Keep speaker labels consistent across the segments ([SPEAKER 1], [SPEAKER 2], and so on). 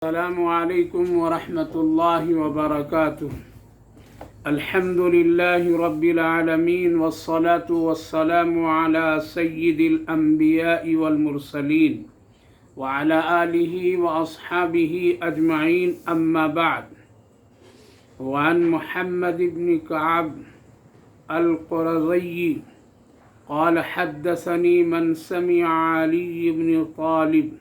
[SPEAKER 1] السلام علیکم ورحمۃ اللہ وبرکاتہ۔ الحمد للہ رب العالمین والصلاة والسلام علی سید الانبیاء والمرسلین وعلی آلہ واصحابہ اجمعین، اما بعد۔ وعن محمد بن کعب القرظی قال حدثني من سمع علی بن طالب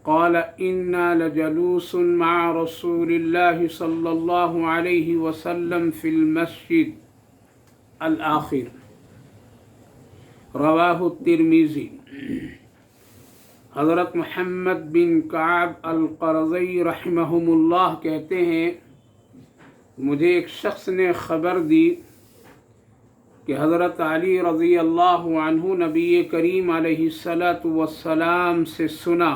[SPEAKER 1] قال إنا لجلوس مع رسول الله صلى الله عليه وسلم في المسجد الآخر، رواه الترمذی۔ حضرت محمد بن کعب القرظی رحمہم اللہ کہتے ہیں، مجھے ایک شخص نے خبر دی کہ حضرت علی رضی اللہ عنہ نبی کریم علیہ السلام سے سنا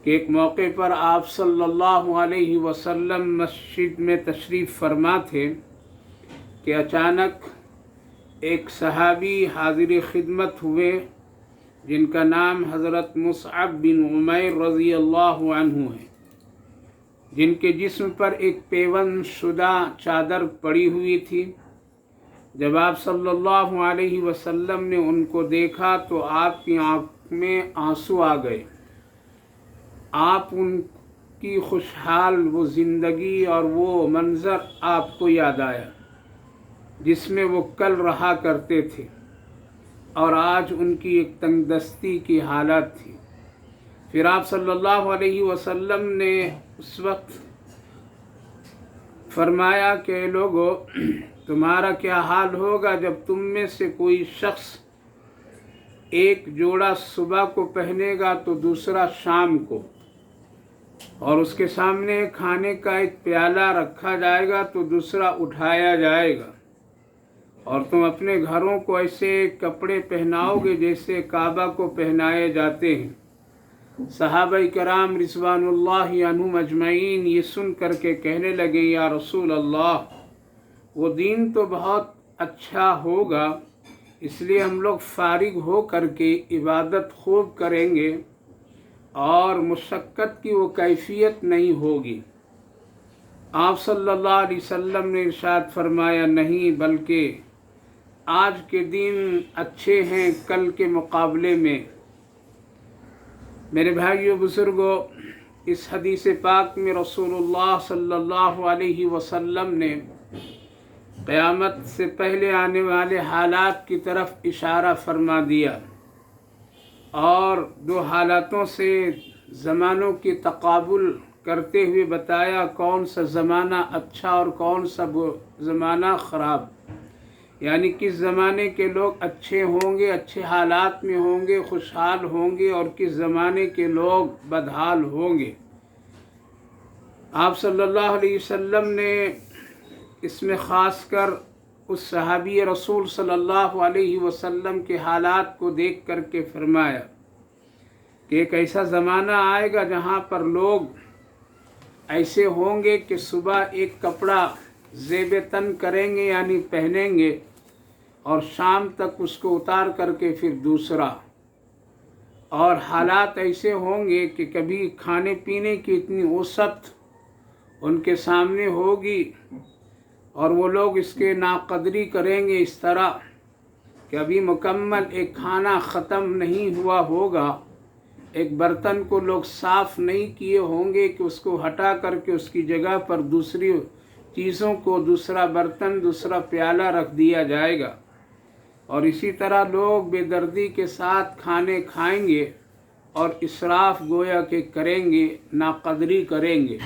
[SPEAKER 1] کہ ایک موقع پر آپ صلی اللہ علیہ وسلم مسجد میں تشریف فرما تھے کہ اچانک ایک صحابی حاضر خدمت ہوئے جن کا نام حضرت مصعب بن عمیر رضی اللہ عنہ ہے، جن کے جسم پر ایک پیوند شدہ چادر پڑی ہوئی تھی۔ جب آپ صلی اللہ علیہ وسلم نے ان کو دیکھا تو آپ کی آنکھ میں آنسو آ گئے۔ آپ ان کی خوشحال وہ زندگی اور وہ منظر آپ کو یاد آیا جس میں وہ کل رہا کرتے تھے، اور آج ان کی ایک تنگ دستی کی حالت تھی۔ پھر آپ صلی اللہ علیہ وسلم نے اس وقت فرمایا کہ لوگو، تمہارا کیا حال ہوگا جب تم میں سے کوئی شخص ایک جوڑا صبح کو پہنے گا تو دوسرا شام کو، اور اس کے سامنے کھانے کا ایک پیالہ رکھا جائے گا تو دوسرا اٹھایا جائے گا، اور تم اپنے گھروں کو ایسے کپڑے پہناؤ گے جیسے کعبہ کو پہنائے جاتے ہیں۔ صحابہ کرام رضوان اللہ عنہم اجمعین یہ سن کر کے کہنے لگے، یا رسول اللہ، وہ دین تو بہت اچھا ہوگا، اس لیے ہم لوگ فارغ ہو کر کے عبادت خوب کریں گے اور مشقت کی وہ کیفیت نہیں ہوگی۔ آپ صلی اللہ علیہ وسلم نے ارشاد فرمایا، نہیں، بلکہ آج کے دن اچھے ہیں کل کے مقابلے میں۔ میرے بھائیو بزرگوں، اس حدیث پاک میں رسول اللہ صلی اللہ علیہ وسلم نے قیامت سے پہلے آنے والے حالات کی طرف اشارہ فرما دیا، اور دو حالاتوں سے زمانوں کی تقابل کرتے ہوئے بتایا کون سا زمانہ اچھا اور کون سا زمانہ خراب، یعنی کس زمانے کے لوگ اچھے ہوں گے، اچھے حالات میں ہوں گے، خوشحال ہوں گے، اور کس زمانے کے لوگ بدحال ہوں گے۔ آپ صلی اللہ علیہ وسلم نے اس میں خاص کر اس صحابی رسول صلی اللہ علیہ وسلم کے حالات کو دیکھ کر کے فرمایا کہ ایک ایسا زمانہ آئے گا جہاں پر لوگ ایسے ہوں گے کہ صبح ایک کپڑا زیب تن کریں گے یعنی پہنیں گے، اور شام تک اس کو اتار کر کے پھر دوسرا، اور حالات ایسے ہوں گے کہ کبھی کھانے پینے کی اتنی وسعت ان کے سامنے ہوگی اور وہ لوگ اس کے ناقدری کریں گے اس طرح کہ ابھی مکمل ایک کھانا ختم نہیں ہوا ہوگا، ایک برتن کو لوگ صاف نہیں کیے ہوں گے کہ اس کو ہٹا کر کے اس کی جگہ پر دوسری چیزوں کو، دوسرا برتن، دوسرا پیالہ رکھ دیا جائے گا، اور اسی طرح لوگ بے دردی کے ساتھ کھانے کھائیں گے اور اسراف گویا کہ کریں گے، ناقدری کریں گے۔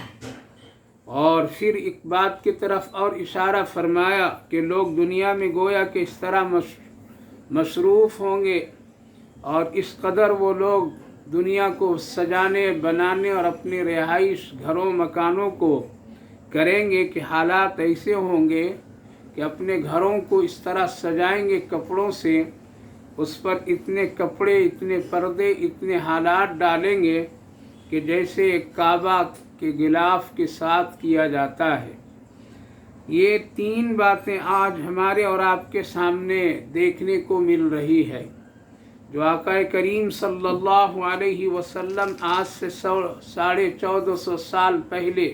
[SPEAKER 1] اور پھر ایک بات کی طرف اور اشارہ فرمایا کہ لوگ دنیا میں گویا کہ اس طرح مصروف ہوں گے، اور اس قدر وہ لوگ دنیا کو سجانے، بنانے اور اپنے رہائش گھروں، مکانوں کو کریں گے کہ حالات ایسے ہوں گے کہ اپنے گھروں کو اس طرح سجائیں گے کپڑوں سے، اس پر اتنے کپڑے، اتنے پردے، اتنے حالات ڈالیں گے کہ جیسے ایک کعبہ کے غلاف کے ساتھ کیا جاتا ہے۔ یہ تین باتیں آج ہمارے اور آپ کے سامنے دیکھنے کو مل رہی ہے۔ جو آقا کریم صلی اللہ علیہ وسلم آج سے 1450 سال پہلے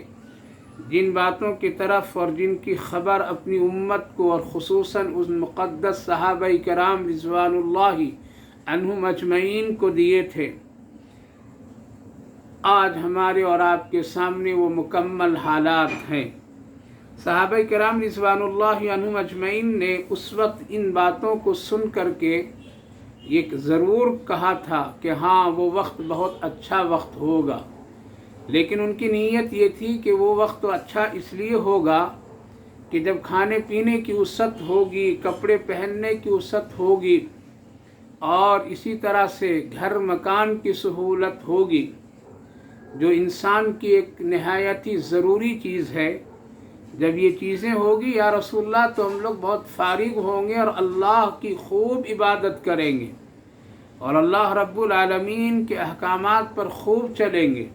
[SPEAKER 1] جن باتوں کی طرف اور جن کی خبر اپنی امت کو اور خصوصاً اس مقدس صحابہ کرام رضوان اللہ عنہم اجمعین کو دیے تھے، آج ہمارے اور آپ کے سامنے وہ مکمل حالات ہیں۔ صحابہ کرام رضوان اللہ عنہم اجمعین نے اس وقت ان باتوں کو سن کر کے یہ ضرور کہا تھا کہ ہاں وہ وقت بہت اچھا وقت ہوگا، لیکن ان کی نیت یہ تھی کہ وہ وقت تو اچھا اس لیے ہوگا کہ جب کھانے پینے کی وسعت ہوگی، کپڑے پہننے کی وسعت ہوگی، اور اسی طرح سے گھر مکان کی سہولت ہوگی، جو انسان کی ایک نہایت ہی ضروری چیز ہے۔ جب یہ چیزیں ہوگی یا رسول اللہ تو ہم لوگ بہت فارغ ہوں گے اور اللہ کی خوب عبادت کریں گے اور اللہ رب العالمین کے احکامات پر خوب چلیں گے،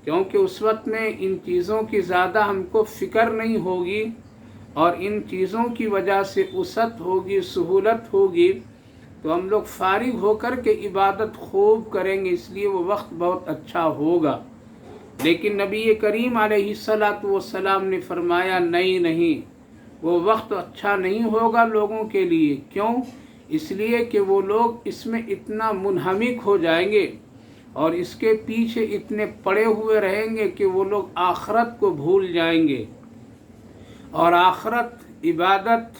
[SPEAKER 1] کیونکہ اس وقت میں ان چیزوں کی زیادہ ہم کو فکر نہیں ہوگی اور ان چیزوں کی وجہ سے وسعت ہوگی، سہولت ہوگی، تو ہم لوگ فارغ ہو کر کے عبادت خوب کریں گے، اس لیے وہ وقت بہت اچھا ہوگا۔ لیکن نبی کریم علیہ الصلاۃ والسلام نے فرمایا نہیں، وہ وقت اچھا نہیں ہوگا لوگوں کے لیے۔ کیوں؟ اس لیے کہ وہ لوگ اس میں اتنا منہمک ہو جائیں گے اور اس کے پیچھے اتنے پڑے ہوئے رہیں گے کہ وہ لوگ آخرت کو بھول جائیں گے، اور آخرت، عبادت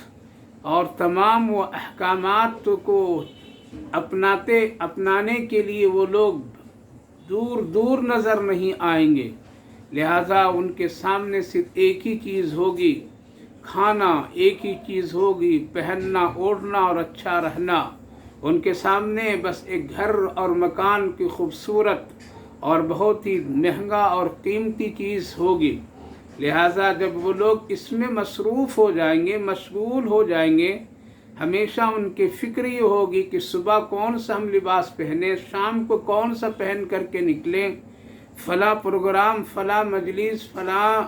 [SPEAKER 1] اور تمام وہ احکامات کو اپنانے کے لیے وہ لوگ دور دور نظر نہیں آئیں گے۔ لہٰذا ان کے سامنے صرف ایک ہی چیز ہوگی، کھانا، ایک ہی چیز ہوگی، پہننا، اوڑھنا اور اچھا رہنا۔ ان کے سامنے بس ایک گھر اور مکان کی خوبصورت اور بہت ہی مہنگا اور قیمتی چیز ہوگی۔ لہٰذا جب وہ لوگ اس میں مصروف ہو جائیں گے، مشغول ہو جائیں گے، ہمیشہ ان کی فکر یہ ہوگی کہ صبح کون سا ہم لباس پہنیں، شام کو کون سا پہن کر کے نکلیں، فلاں پروگرام، فلاں مجلس، فلاں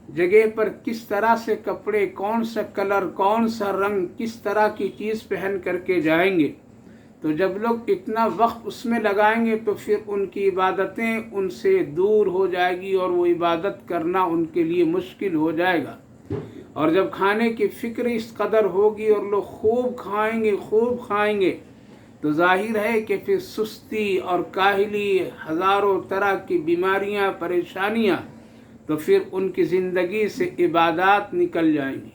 [SPEAKER 1] جگہ پر کس طرح سے کپڑے، کون سا کلر، کون سا رنگ، کس طرح کی چیز پہن کر کے جائیں گے۔ تو جب لوگ اتنا وقت اس میں لگائیں گے تو پھر ان کی عبادتیں ان سے دور ہو جائے گی اور وہ عبادت کرنا ان کے لیے مشکل ہو جائے گا۔ اور جب کھانے کی فکر اس قدر ہوگی اور لوگ خوب کھائیں گے تو ظاہر ہے کہ پھر سستی اور کاہلی، ہزاروں طرح کی بیماریاں، پریشانیاں، تو پھر ان کی زندگی سے عبادات نکل جائیں گی،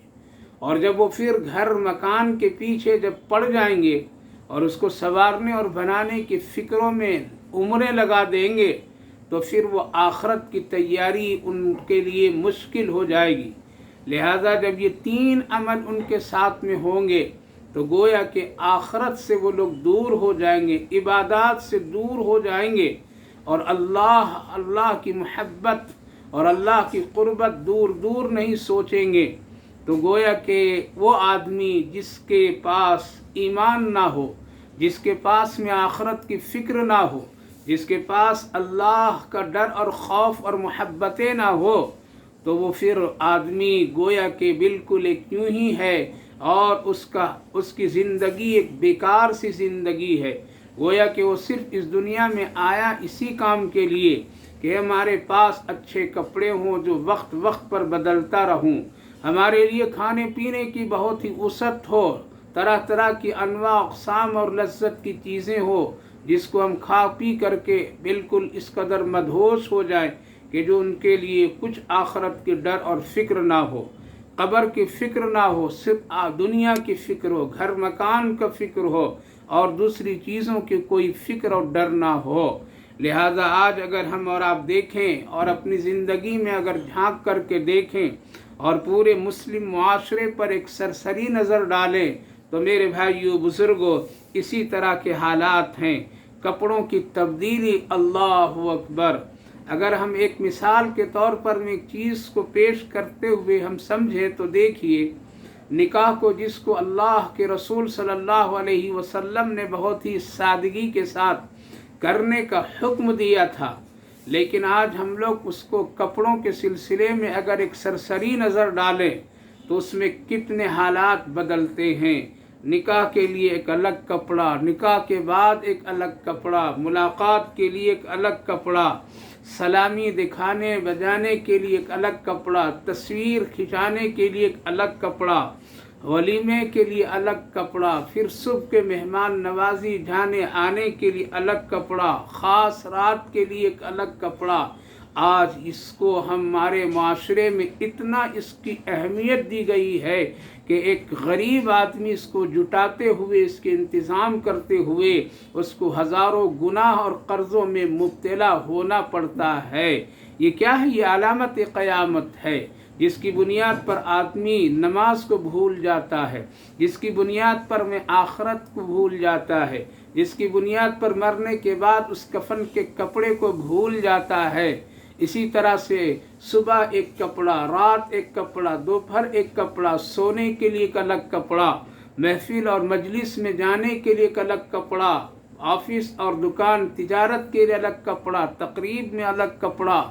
[SPEAKER 1] اور جب وہ پھر گھر مکان کے پیچھے جب پڑ جائیں گے اور اس کو سنوارنے اور بنانے کی فکروں میں عمریں لگا دیں گے تو پھر وہ آخرت کی تیاری ان کے لیے مشکل ہو جائے گی۔ لہذا جب یہ تین عمل ان کے ساتھ میں ہوں گے تو گویا کہ آخرت سے وہ لوگ دور ہو جائیں گے، عبادات سے دور ہو جائیں گے، اور اللہ کی محبت اور اللہ کی قربت دور دور نہیں سوچیں گے۔ تو گویا کہ وہ آدمی جس کے پاس ایمان نہ ہو، جس کے پاس میں آخرت کی فکر نہ ہو، جس کے پاس اللہ کا ڈر اور خوف اور محبتیں نہ ہو، تو وہ پھر آدمی گویا کہ بالکل ایک یوں ہی ہے، اور اس کی زندگی ایک بیکار سی زندگی ہے۔ گویا کہ وہ صرف اس دنیا میں آیا اسی کام کے لیے کہ ہمارے پاس اچھے کپڑے ہوں جو وقت پر بدلتا رہوں، ہمارے لیے کھانے پینے کی بہت ہی وسعت ہو، طرح طرح کی انواع اقسام اور لذت کی چیزیں ہو، جس کو ہم کھا پی کر کے بالکل اس قدر مدہوش ہو جائیں کہ جو ان کے لیے کچھ آخرت کی ڈر اور فکر نہ ہو، قبر کی فکر نہ ہو، صرف دنیا کی فکر ہو، گھر مکان کا فکر ہو، اور دوسری چیزوں کی کوئی فکر اور ڈر نہ ہو۔ لہذا آج اگر ہم اور آپ دیکھیں اور اپنی زندگی میں اگر جھانک کر کے دیکھیں اور پورے مسلم معاشرے پر ایک سرسری نظر ڈالیں تو میرے بھائیو، بزرگوں، اسی طرح کے حالات ہیں۔ کپڑوں کی تبدیلی، اللہ اکبر! اگر ہم ایک مثال کے طور پر ایک چیز کو پیش کرتے ہوئے ہم سمجھیں تو دیکھیے، نکاح کو جس کو اللہ کے رسول صلی اللہ علیہ وسلم نے بہت ہی سادگی کے ساتھ کرنے کا حکم دیا تھا، لیکن آج ہم لوگ اس کو کپڑوں کے سلسلے میں اگر ایک سرسری نظر ڈالیں تو اس میں کتنے حالات بدلتے ہیں۔ نکاح کے لیے ایک الگ کپڑا، نکاح کے بعد ایک الگ کپڑا، ملاقات کے لیے ایک الگ کپڑا، سلامی دکھانے بجانے کے لیے ایک الگ کپڑا، تصویر کھنچانے کے لیے ایک الگ کپڑا، ولیمے کے لیے الگ کپڑا، پھر صبح کے مہمان نوازی جانے آنے کے لیے الگ کپڑا، خاص رات کے لیے ایک الگ کپڑا۔ آج اس کو ہمارے معاشرے میں اتنا اس کی اہمیت دی گئی ہے کہ ایک غریب آدمی اس کو جٹاتے ہوئے، اس کے انتظام کرتے ہوئے اس کو ہزاروں گناہ اور قرضوں میں مبتلا ہونا پڑتا ہے۔ یہ کیا ہے؟ یہ علامت قیامت ہے، جس کی بنیاد پر آدمی نماز کو بھول جاتا ہے، جس کی بنیاد پر میں آخرت کو بھول جاتا ہے، جس کی بنیاد پر مرنے کے بعد اس کفن کے کپڑے کو بھول جاتا ہے۔ اسی طرح سے صبح ایک کپڑا، رات ایک کپڑا، دوپہر ایک کپڑا، سونے کے لیے ایک الگ کپڑا، محفل اور مجلس میں جانے کے لیے ایک الگ کپڑا، آفس اور دکان تجارت کے لیے الگ کپڑا، تقریب میں الگ کپڑا۔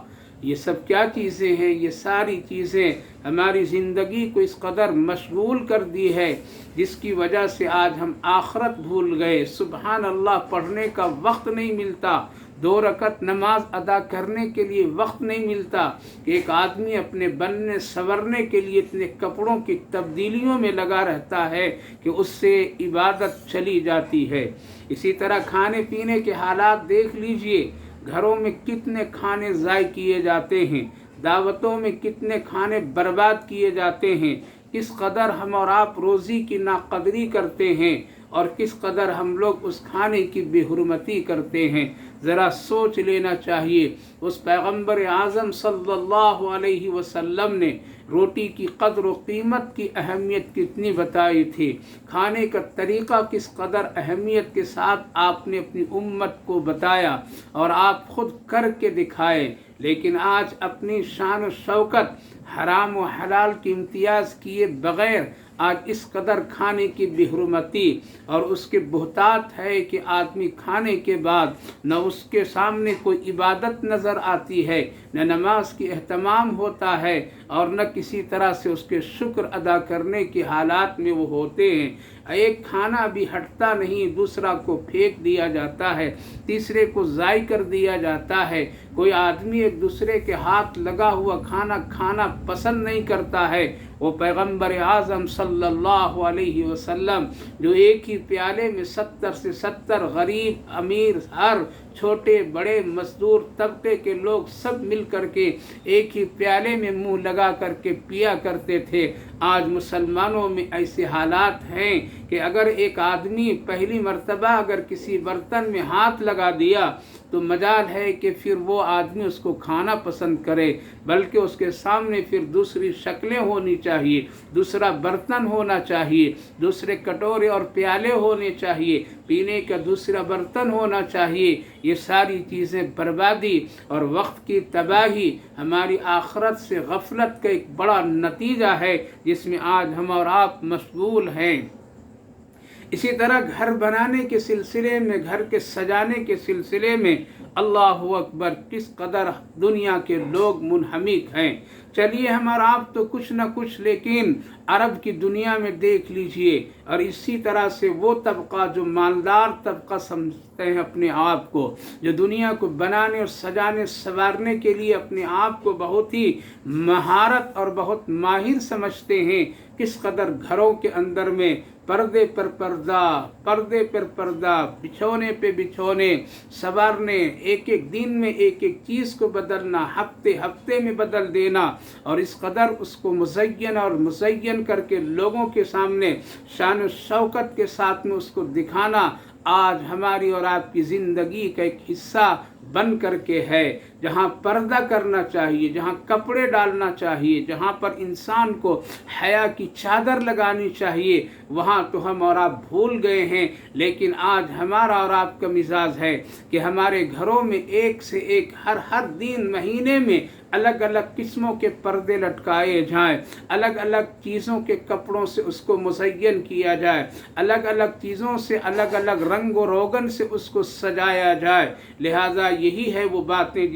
[SPEAKER 1] یہ سب کیا چیزیں ہیں؟ یہ ساری چیزیں ہماری زندگی کو اس قدر مشغول کر دی ہے، جس کی وجہ سے آج ہم آخرت بھول گئے۔ سبحان اللہ پڑھنے کا وقت نہیں ملتا، 2 رکعت نماز ادا کرنے کے لیے وقت نہیں ملتا کہ ایک آدمی اپنے بننے سنورنے کے لیے اتنے کپڑوں کی تبدیلیوں میں لگا رہتا ہے کہ اس سے عبادت چلی جاتی ہے۔ اسی طرح کھانے پینے کے حالات دیکھ لیجئے، گھروں میں کتنے کھانے ضائع کیے جاتے ہیں، دعوتوں میں کتنے کھانے برباد کیے جاتے ہیں، کس قدر ہم اور آپ روزی کی ناقدری کرتے ہیں اور کس قدر ہم لوگ اس کھانے کی بے حرمتی کرتے ہیں۔ ذرا سوچ لینا چاہیے۔ اس پیغمبر اعظم صلی اللہ علیہ وسلم نے روٹی کی قدر و قیمت کی اہمیت کتنی بتائی تھی، کھانے کا طریقہ کس قدر اہمیت کے ساتھ آپ نے اپنی امت کو بتایا اور آپ خود کر کے دکھائے۔ لیکن آج اپنی شان و شوکت حرام و حلال کی امتیاز کیے بغیر آج اس قدر کھانے کی بے حرمتی اور اس کے بہتات ہے کہ آدمی کھانے کے بعد نہ اس کے سامنے کوئی عبادت نظر آتی ہے، نہ نماز کی اہتمام ہوتا ہے اور نہ کسی طرح سے اس کے شکر ادا کرنے کے حالات میں وہ ہوتے ہیں۔ ایک کھانا بھی ہٹتا نہیں، دوسرا کو پھینک دیا جاتا ہے، تیسرے کو ضائع کر دیا جاتا ہے۔ کوئی آدمی ایک دوسرے کے ہاتھ لگا ہوا کھانا کھانا پسند نہیں کرتا ہے۔ وہ پیغمبر اعظم صلی اللہ علیہ وسلم جو ایک ہی پیالے میں 70 سے 70 غریب امیر ہر چھوٹے بڑے مزدور طبقے کے لوگ سب مل کر کے ایک ہی پیالے میں منہ لگا کر کے پیا کرتے تھے، آج مسلمانوں میں ایسے حالات ہیں کہ اگر ایک آدمی پہلی مرتبہ اگر کسی برتن میں ہاتھ لگا دیا تو مجال ہے کہ پھر وہ آدمی اس کو کھانا پسند کرے، بلکہ اس کے سامنے پھر دوسری شکلیں ہونی چاہیے، دوسرا برتن ہونا چاہیے، دوسرے کٹورے اور پیالے ہونے چاہیے، پینے کا دوسرا برتن ہونا چاہیے۔ یہ ساری چیزیں بربادی اور وقت کی تباہی ہماری آخرت سے غفلت کا ایک بڑا نتیجہ ہے، جس میں آج ہم اور آپ مشغول ہیں۔ اسی طرح گھر بنانے کے سلسلے میں، گھر کے سجانے کے سلسلے میں اللہ اکبر کس قدر دنیا کے لوگ منہمک ہیں۔ چلیے ہم اور آپ تو کچھ نہ کچھ، لیکن عرب کی دنیا میں دیکھ لیجئے، اور اسی طرح سے وہ طبقہ جو مالدار طبقہ سمجھتے ہیں اپنے آپ کو، جو دنیا کو بنانے اور سجانے سنوارنے کے لیے اپنے آپ کو بہت ہی مہارت اور بہت ماہر سمجھتے ہیں، کس قدر گھروں کے اندر میں پردے پر پردہ، پردے پر پردہ، بچھونے پہ بچھونے سنوارنے، ایک ایک دن میں ایک ایک چیز کو بدلنا، ہفتے ہفتے میں بدل دینا، اور اس قدر اس کو مزین اور مزین کر کے لوگوں کے سامنے شان و شوکت کے ساتھ میں اس کو دکھانا، آج ہماری اور آپ کی زندگی کا ایک حصہ بن کر کے ہے۔ جہاں پردہ کرنا چاہیے، جہاں کپڑے ڈالنا چاہیے، جہاں پر انسان کو حیا کی چادر لگانی چاہیے، وہاں تو ہم اور آپ بھول گئے ہیں۔ لیکن آج ہمارا اور آپ کا مزاج ہے کہ ہمارے گھروں میں ایک سے ایک ہر دن مہینے میں الگ الگ قسموں کے پردے لٹکائے جائیں، الگ الگ چیزوں کے کپڑوں سے اس کو مزین کیا جائے، الگ الگ چیزوں سے الگ الگ رنگ و روغن سے اس کو سجایا جائے۔ لہٰذا یہی ہے وہ باتیں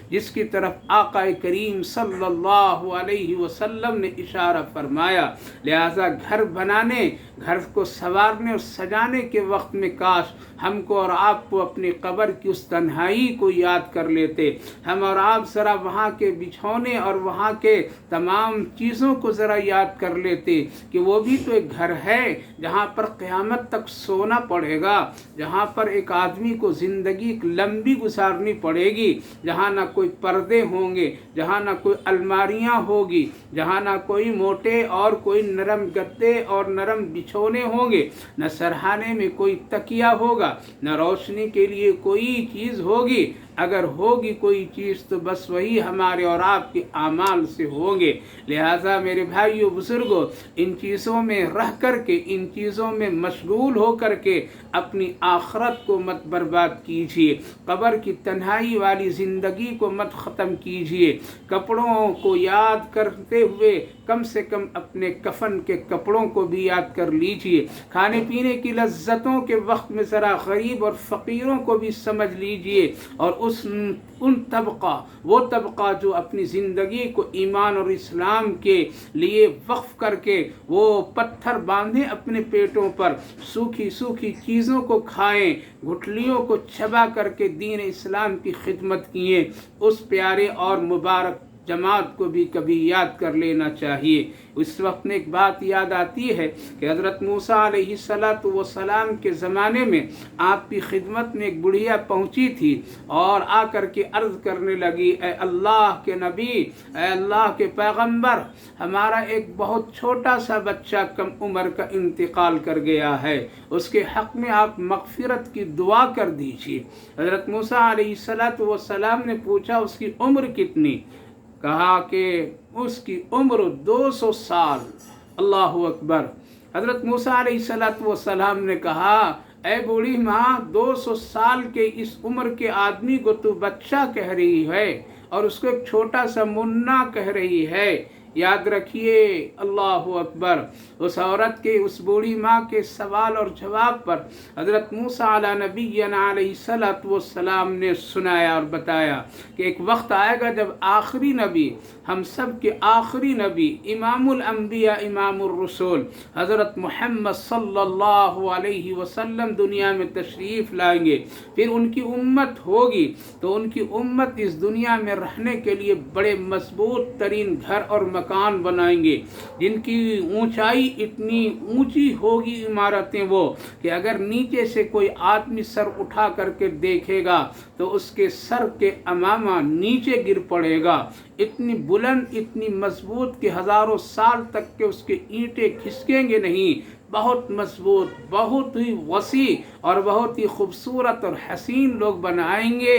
[SPEAKER 1] جس کی طرف آقا کریم صلی اللہ علیہ وسلم نے اشارہ فرمایا۔ لہٰذا گھر بنانے، گھر کو سنوارنے اور سجانے کے وقت میں کاش ہم کو اور آپ کو اپنی قبر کی اس تنہائی کو یاد کر لیتے، ہم اور آپ ذرا وہاں کے بچھونے اور وہاں کے تمام چیزوں کو ذرا یاد کر لیتے کہ وہ بھی تو ایک گھر ہے جہاں پر قیامت تک سونا پڑے گا، جہاں پر ایک آدمی کو زندگی لمبی گزارنی پڑے گی، جہاں نہ کوئی پردے ہوں گے، جہاں نہ کوئی الماریاں ہوگی، جہاں نہ کوئی موٹے اور کوئی نرم گدے اور نرم بچھونے ہوں گے، نہ سرہانے میں کوئی تکیہ ہوگا، نہ روشنی کے لیے کوئی چیز ہوگی۔ اگر ہوگی کوئی چیز تو بس وہی ہمارے اور آپ کے اعمال سے ہوں گے۔ لہٰذا میرے بھائیو بزرگوں، ان چیزوں میں رہ کر کے، ان چیزوں میں مشغول ہو کر کے اپنی آخرت کو مت برباد کیجیے، قبر کی تنہائی والی زندگی کو مت ختم کیجیے۔ کپڑوں کو یاد کرتے ہوئے کم سے کم اپنے کفن کے کپڑوں کو بھی یاد کر لیجیے۔ کھانے پینے کی لذتوں کے وقت میں ذرا غریب اور فقیروں کو بھی سمجھ لیجیے، اور وہ طبقہ جو اپنی زندگی کو ایمان اور اسلام کے لیے وقف کر کے وہ پتھر باندھے اپنے پیٹوں پر، سوکھی چیزوں کو کھائیں، گٹھلیوں کو چبا کر کے دین اسلام کی خدمت کیے، اس پیارے اور مبارک جماعت کو بھی کبھی یاد کر لینا چاہیے۔ اس وقت میں ایک بات یاد آتی ہے کہ حضرت موسیٰ علیہ السلام کے زمانے میں آپ کی خدمت میں ایک بڑھیا پہنچی تھی اور آ کر کے عرض کرنے لگی، اے اللہ کے نبی، اے اللہ کے پیغمبر، ہمارا ایک بہت چھوٹا سا بچہ کم عمر کا انتقال کر گیا ہے، اس کے حق میں آپ مغفرت کی دعا کر دیجیے۔ حضرت موسیٰ علیہ السلام نے پوچھا اس کی عمر کتنی؟ کہا کہ اس کی عمر 200 سال۔ اللہ اکبر۔ حضرت موسیٰ علیہ السلام نے کہا، اے بوڑھی ماں، 200 سال کے اس عمر کے آدمی کو تو بچہ کہہ رہی ہے اور اس کو ایک چھوٹا سا منا کہہ رہی ہے۔ یاد رکھیے، اللہ اکبر، اس عورت کے، اس بوڑھی ماں کے سوال اور جواب پر حضرت موسیٰ علیہ نبینا علیہ السلام نے سنایا اور بتایا کہ ایک وقت آئے گا جب آخری نبی، ہم سب کے آخری نبی، امام الانبیاء، امام الرسول حضرت محمد صلی اللہ علیہ وسلم دنیا میں تشریف لائیں گے، پھر ان کی امت ہوگی، تو ان کی امت اس دنیا میں رہنے کے لیے بڑے مضبوط ترین گھر اور مکان بنائیں گے، جن کی اونچائی اتنی اونچی ہوگی، عمارتیں وہ، کہ اگر نیچے سے کوئی آدمی سر اٹھا کر کے دیکھے گا تو اس کے سر کے امامہ نیچے گر پڑے گا۔ اتنی بلند، اتنی مضبوط کہ ہزاروں سال تک کے اس کے اینٹیں کھسکیں گے نہیں، بہت مضبوط، بہت ہی وسیع اور بہت ہی خوبصورت اور حسین لوگ بنائیں گے۔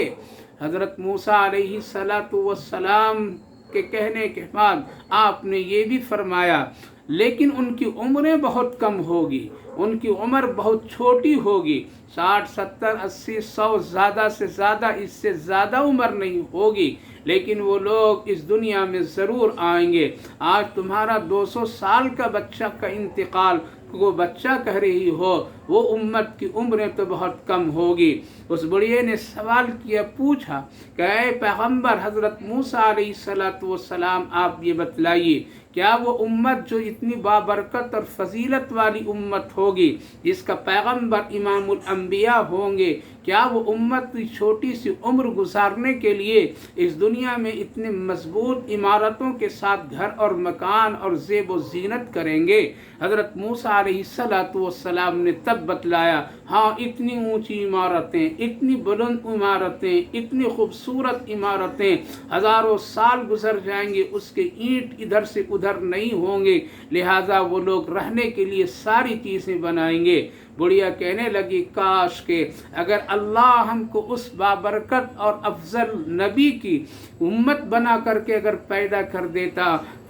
[SPEAKER 1] حضرت موسیٰ علیہ السلام کے کہنے کے بعد آپ نے یہ بھی فرمایا، لیکن ان کی عمریں بہت کم ہوگی، ان کی عمر بہت چھوٹی ہوگی، 60 70 80 100 زیادہ سے زیادہ، اس سے زیادہ عمر نہیں ہوگی، لیکن وہ لوگ اس دنیا میں ضرور آئیں گے۔ آج تمہارا 200 سال کا بچہ کا انتقال کو بچہ کہہ رہی ہو، وہ امت کی عمریں تو بہت کم ہوگی۔ اس بڑھئے نے سوال کیا، پوچھا کہ اے پیغمبر حضرت موسیٰ علیہ السلام، آپ یہ بتلائیے، کیا وہ امت جو اتنی بابرکت اور فضیلت والی امت ہوگی، جس کا پیغمبر امام الانبیاء ہوں گے، کیا وہ امت چھوٹی سی عمر گزارنے کے لیے اس دنیا میں اتنے مضبوط عمارتوں کے ساتھ گھر اور مکان اور زیب و زینت کریں گے؟ حضرت موسیٰ علیہ السلام نے تب بتلایا، ہاں، اتنی اونچی عمارتیں، اتنی بلند عمارتیں، اتنی خوبصورت عمارتیں، ہزاروں سال گزر جائیں گے، اس کے اینٹ ادھر سے ادھر نہیں ہوں گے، لہٰذا وہ لوگ رہنے کے لیے ساری چیزیں بنائیں گے۔ بڑھیا کہنے لگی، کاش کہ اگر اللہ ہم کو اس بابرکت اور افضل نبی کی امت بنا کر کے اگر پیدا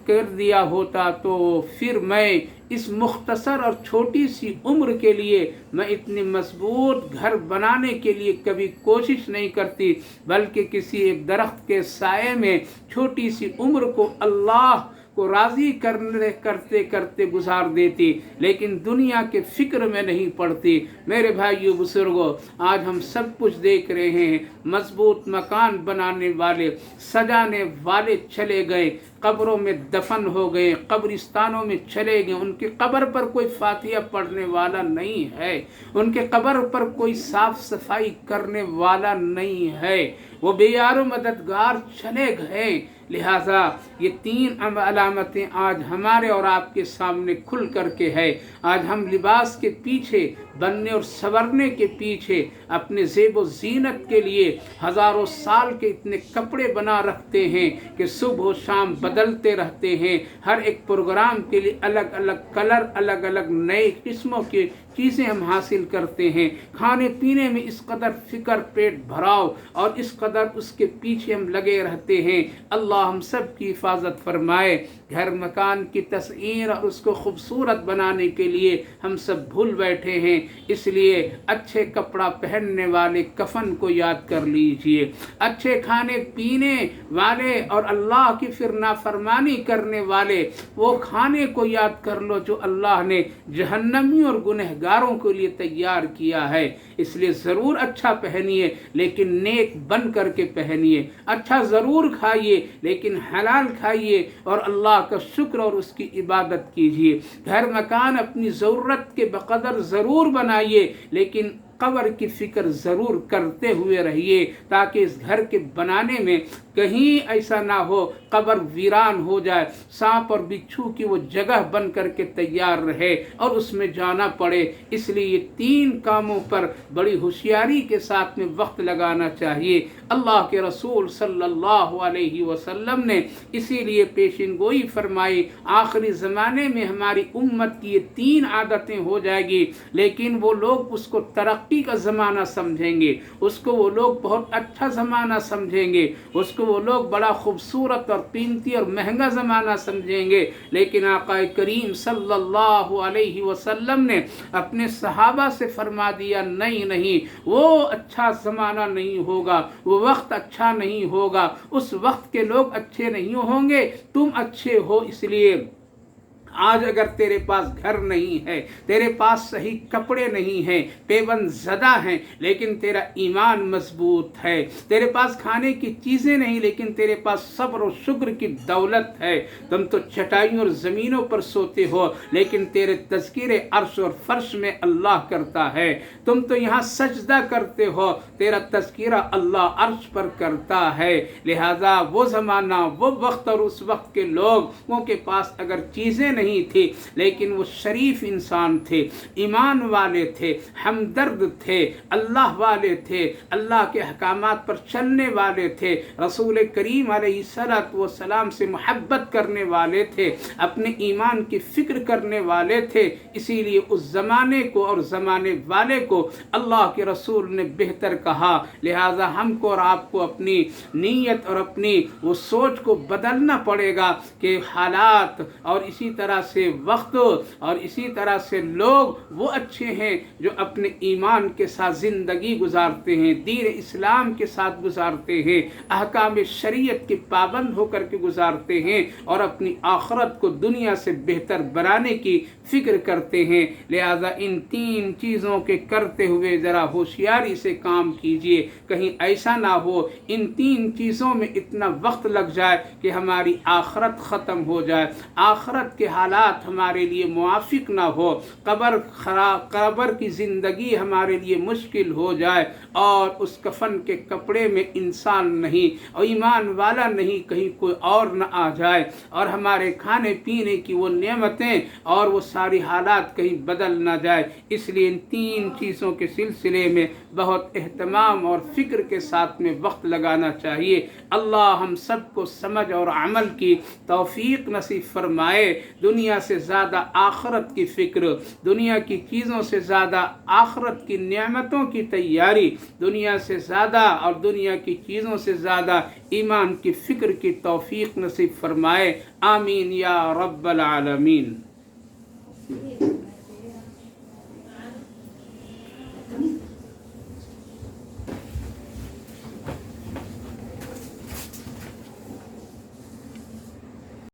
[SPEAKER 1] کر دیا ہوتا تو پھر میں اس مختصر اور چھوٹی سی عمر کے لیے میں اتنی مضبوط گھر بنانے کے لیے کبھی کوشش نہیں کرتی، بلکہ کسی ایک درخت کے سائے میں چھوٹی سی عمر کو اللہ کو راضی کرتے کرتے گزار دیتی، لیکن دنیا کے فکر میں نہیں پڑتی۔ میرے بھائیو بزرگوں، آج ہم سب کچھ دیکھ رہے ہیں، مضبوط مکان بنانے والے، سجانے والے چلے گئے، قبروں میں دفن ہو گئے، قبرستانوں میں چلے گئے، ان کی قبر پر کوئی فاتحہ پڑھنے والا نہیں ہے، ان کے قبر پر کوئی صاف صفائی کرنے والا نہیں ہے، وہ بے یار و مددگار چلے گئے۔ لہٰذا یہ تین علامتیں آج ہمارے اور آپ کے سامنے کھل کر کے ہے۔ آج ہم لباس کے پیچھے، بننے اور سنورنے کے پیچھے، اپنے زیب و زینت کے لیے ہزاروں سال کے اتنے کپڑے بنا رکھتے ہیں کہ صبح و شام بدلتے رہتے ہیں، ہر ایک پروگرام کے لیے الگ الگ کلر، الگ الگ نئے قسموں کی چیزیں ہم حاصل کرتے ہیں، کھانے پینے میں اس قدر فکر پیٹ بھراؤ اور اس قدر اس کے پیچھے ہم لگے رہتے ہیں۔ اللہ ہم سب کی حفاظت فرمائے۔ گھر مکان کی تزئین اور اس کو خوبصورت بنانے کے لیے ہم سب بھول بیٹھے ہیں، اس لیے اچھے کپڑا پہننے والے کفن کو یاد کر لیجئے، اچھے کھانے پینے والے اور اللہ کی پھر نافرمانی کرنے والے وہ کھانے کو یاد کر لو جو اللہ نے جہنمی اور گنہگاروں کے لیے تیار کیا ہے۔ اس لیے ضرور اچھا پہنیے لیکن نیک بن کر کے پہنیے، اچھا ضرور کھائیے لیکن حلال کھائیے اور اللہ کا شکر اور اس کی عبادت کیجیے۔ گھر مکان اپنی ضرورت کے بقدر ضرور بنائیے لیکن قبر کی فکر ضرور کرتے ہوئے رہیے، تاکہ اس گھر کے بنانے میں کہیں ایسا نہ ہو قبر ویران ہو جائے، سانپ اور بچھو کی وہ جگہ بن کر کے تیار رہے اور اس میں جانا پڑے۔ اس لیے یہ تین کاموں پر بڑی ہوشیاری کے ساتھ میں وقت لگانا چاہیے۔ اللہ کے رسول صلی اللہ علیہ وسلم نے اسی لیے پیشن گوئی فرمائی، آخری زمانے میں ہماری امت کی یہ تین عادتیں ہو جائے گی، لیکن وہ لوگ اس کو ترقی کا زمانہ سمجھیں گے، اس کو وہ لوگ بہت اچھا زمانہ سمجھیں گے، اس کو وہ لوگ بڑا خوبصورت اور قیمتی اور مہنگا زمانہ سمجھیں گے، لیکن آقا کریم صلی اللہ علیہ وسلم نے اپنے صحابہ سے فرما دیا، نہیں وہ اچھا زمانہ نہیں ہوگا، وہ وقت اچھا نہیں ہوگا، اس وقت کے لوگ اچھے نہیں ہوں گے، تم اچھے ہو۔ اس لیے آج اگر تیرے پاس گھر نہیں ہے، تیرے پاس صحیح کپڑے نہیں ہیں، پیوند زدہ ہیں، لیکن تیرا ایمان مضبوط ہے، تیرے پاس کھانے کی چیزیں نہیں لیکن تیرے پاس صبر و شکر کی دولت ہے، تم تو چٹائیوں اور زمینوں پر سوتے ہو لیکن تیرے تذکرے عرش اور فرش میں اللہ کرتا ہے، تم تو یہاں سجدہ کرتے ہو، تیرا تذکرہ اللہ عرش پر کرتا ہے۔ لہذا وہ زمانہ، وہ وقت اور اس وقت کے لوگوں کے پاس اگر چیزیں نہیں تھی لیکن وہ شریف انسان تھے، ایمان والے تھے، ہمدرد تھے، اللہ والے تھے، اللہ کے احکامات پر چلنے والے تھے، رسول کریم علیہ السلام سے محبت کرنے والے تھے، اپنے ایمان کی فکر کرنے والے تھے۔ اسی لیے اس زمانے کو اور زمانے والے کو اللہ کے رسول نے بہتر کہا۔ لہذا ہم کو اور آپ کو اپنی نیت اور اپنی وہ سوچ کو بدلنا پڑے گا کہ حالات اور اسی طرح سے وقت اور اسی طرح سے لوگ وہ اچھے ہیں جو اپنے ایمان کے ساتھ زندگی گزارتے ہیں، دین اسلام کے ساتھ گزارتے ہیں، احکام شریعت کے پابند ہو کر کے گزارتے ہیں اور اپنی آخرت کو دنیا سے بہتر بنانے کی فکر کرتے ہیں۔ لہذا ان تین چیزوں کے کرتے ہوئے ذرا ہوشیاری سے کام کیجئے، کہیں ایسا نہ ہو ان تین چیزوں میں اتنا وقت لگ جائے کہ ہماری آخرت ختم ہو جائے، آخرت کے حالات ہمارے لیے موافق نہ ہو، قبر کی زندگی ہمارے لیے مشکل ہو جائے اور اس کفن کے کپڑے میں انسان نہیں اور ایمان والا نہیں، کہیں کوئی اور نہ آ جائے اور ہمارے کھانے پینے کی وہ نعمتیں اور وہ ساری حالات کہیں بدل نہ جائے۔ اس لیے ان تین چیزوں کے سلسلے میں بہت اہتمام اور فکر کے ساتھ میں وقت لگانا چاہیے۔ اللہ ہم سب کو سمجھ اور عمل کی توفیق نصیب فرمائے۔ دنیا سے زیادہ آخرت کی فکر، دنیا کی چیزوں سے زیادہ آخرت کی نعمتوں کی تیاری، دنیا سے زیادہ اور دنیا کی چیزوں سے زیادہ ایمان کی فکر کی توفیق نصیب فرمائے۔ آمین یا رب العالمین۔